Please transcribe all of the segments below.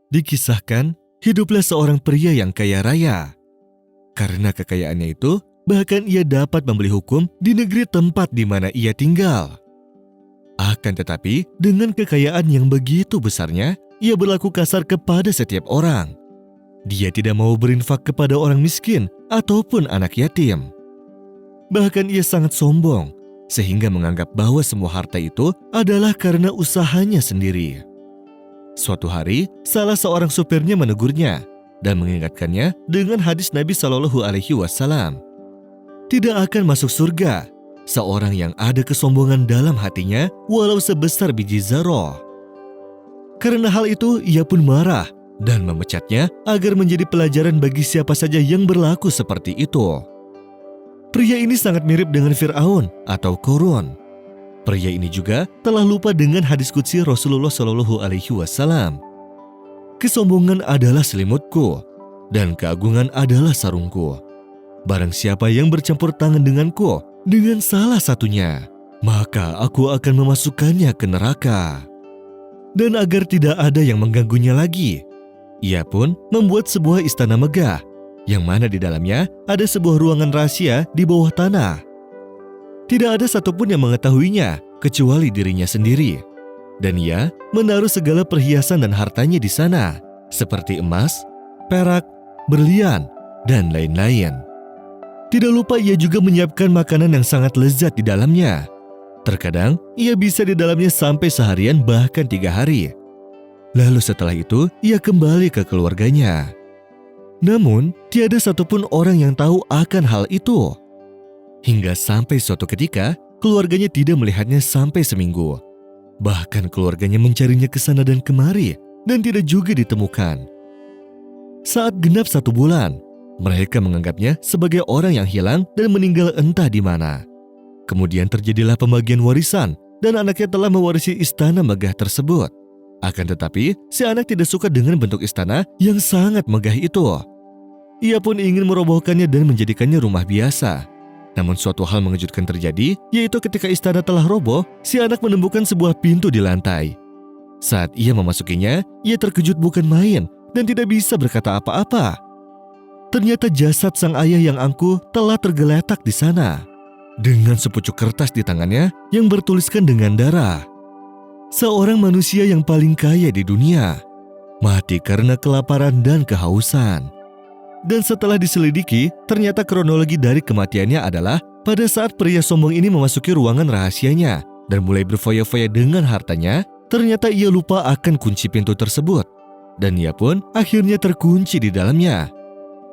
Dikisahkan, hiduplah seorang pria yang kaya raya. Karena kekayaannya itu, bahkan ia dapat membeli hukum di negeri tempat di mana ia tinggal. Akan tetapi, dengan kekayaan yang begitu besarnya, ia berlaku kasar kepada setiap orang. Dia tidak mau berinfak kepada orang miskin ataupun anak yatim. Bahkan ia sangat sombong, sehingga menganggap bahwa semua harta itu adalah karena usahanya sendiri. Suatu hari, salah seorang supirnya menegurnya dan mengingatkannya dengan hadis Nabi Shallallahu Alaihi Wasallam. Tidak akan masuk surga seorang yang ada kesombongan dalam hatinya walau sebesar biji zarah. Karena hal itu, ia pun marah dan memecatnya agar menjadi pelajaran bagi siapa saja yang berlaku seperti itu. Pria ini sangat mirip dengan Fir'aun atau Qarun. Pria ini juga telah lupa dengan hadis qudsi Rasulullah Shallallahu Alaihi Wasallam. Kesombongan adalah selimutku dan keagungan adalah sarungku. Barang siapa yang bercampur tangan denganku dengan salah satunya, maka aku akan memasukkannya ke neraka. Dan agar tidak ada yang mengganggunya lagi, ia pun membuat sebuah istana megah, yang mana di dalamnya ada sebuah ruangan rahasia di bawah tanah. Tidak ada satupun yang mengetahuinya kecuali dirinya sendiri. Dan ia menaruh segala perhiasan dan hartanya di sana, seperti emas, perak, berlian, dan lain-lain. Tidak lupa ia juga menyiapkan makanan yang sangat lezat di dalamnya. Terkadang ia bisa di dalamnya sampai seharian bahkan 3 hari. Lalu setelah itu ia kembali ke keluarganya. Namun tiada satupun orang yang tahu akan hal itu. Hingga sampai suatu ketika keluarganya tidak melihatnya sampai seminggu. Bahkan keluarganya mencarinya ke sana dan kemari dan tidak juga ditemukan. Saat genap 1 bulan, mereka menganggapnya sebagai orang yang hilang dan meninggal entah di mana. Kemudian terjadilah pembagian warisan dan anaknya telah mewarisi istana megah tersebut. Akan tetapi, si anak tidak suka dengan bentuk istana yang sangat megah itu. Ia pun ingin merobohkannya dan menjadikannya rumah biasa. Namun suatu hal mengejutkan terjadi, yaitu ketika istana telah roboh, si anak menemukan sebuah pintu di lantai. Saat ia memasukinya, ia terkejut bukan main dan tidak bisa berkata apa-apa. Ternyata jasad sang ayah yang angkuh telah tergeletak di sana, dengan sepucuk kertas di tangannya yang bertuliskan dengan darah. Seorang manusia yang paling kaya di dunia mati karena kelaparan dan kehausan. Dan setelah diselidiki, ternyata kronologi dari kematiannya adalah pada saat pria sombong ini memasuki ruangan rahasianya dan mulai berfoya-foya dengan hartanya, ternyata ia lupa akan kunci pintu tersebut. Dan ia pun akhirnya terkunci di dalamnya.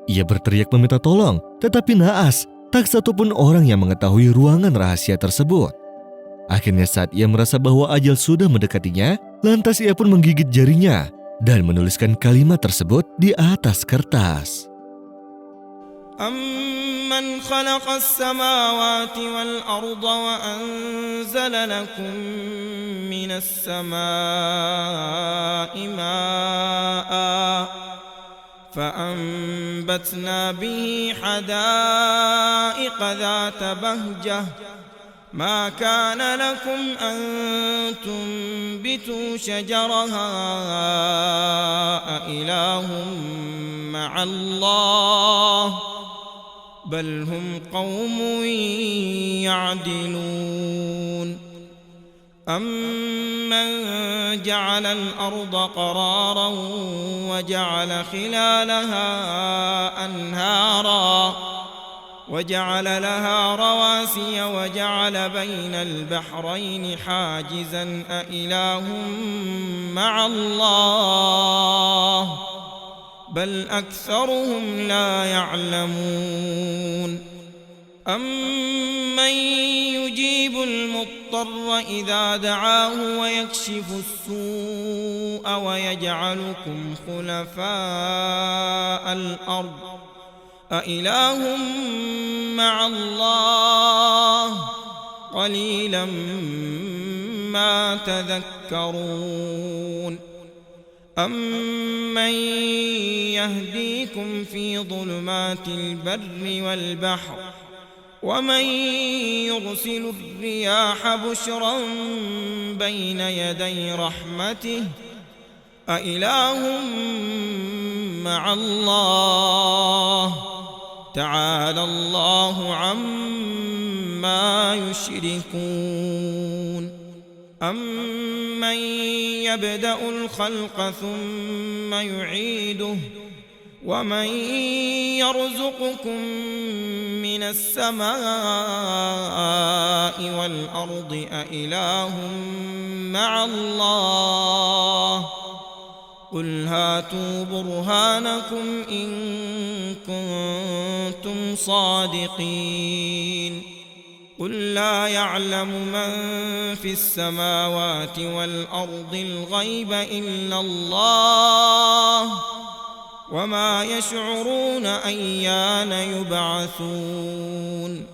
Ia berteriak meminta tolong, tetapi naas, tak satupun orang yang mengetahui ruangan rahasia tersebut. Akhirnya saat ia merasa bahwa ajal sudah mendekatinya, lantas ia pun menggigit jarinya dan menuliskan kalimat tersebut di atas kertas. أَمَّنْ خَلَقَ السَّمَاوَاتِ وَالْأَرْضَ وَأَنزَلَ لَكُم مِّنَ السَّمَاءِ مَاءً فَأَنبَتْنَا بِهِ حَدَائِقَ ذَاتَ بَهْجَةٍ مَا كَانَ لَكُمْ أَن تُنبِتُوا شَجَرَهَا أَإِلَٰهٌ مَّعَ اللَّهِ بل هم قوم يعدلون أمن جعل الأرض قرارا وجعل خلالها أنهارا وجعل لها رواسي وجعل بين البحرين حاجزا أإله مع الله بل أكثرهم لا يعلمون أمن يجيب المضطر إذا دعاه ويكشف السوء ويجعلكم خلفاء الأرض أإله مع الله قليلا ما تذكرون أمن يهديكم في ظلمات البر والبحر ومن يرسل الرياح بشرا بين يدي رحمته أإله مع الله تعالى الله عما يشركون أمن يبدأ الخلق ثم يعيده ومن يرزقكم من السماء والأرض أإله مع الله قل هاتوا برهانكم إن كنتم صادقين قل لا يعلم من في السماوات والأرض الغيب إلا الله وما يشعرون أيان يبعثون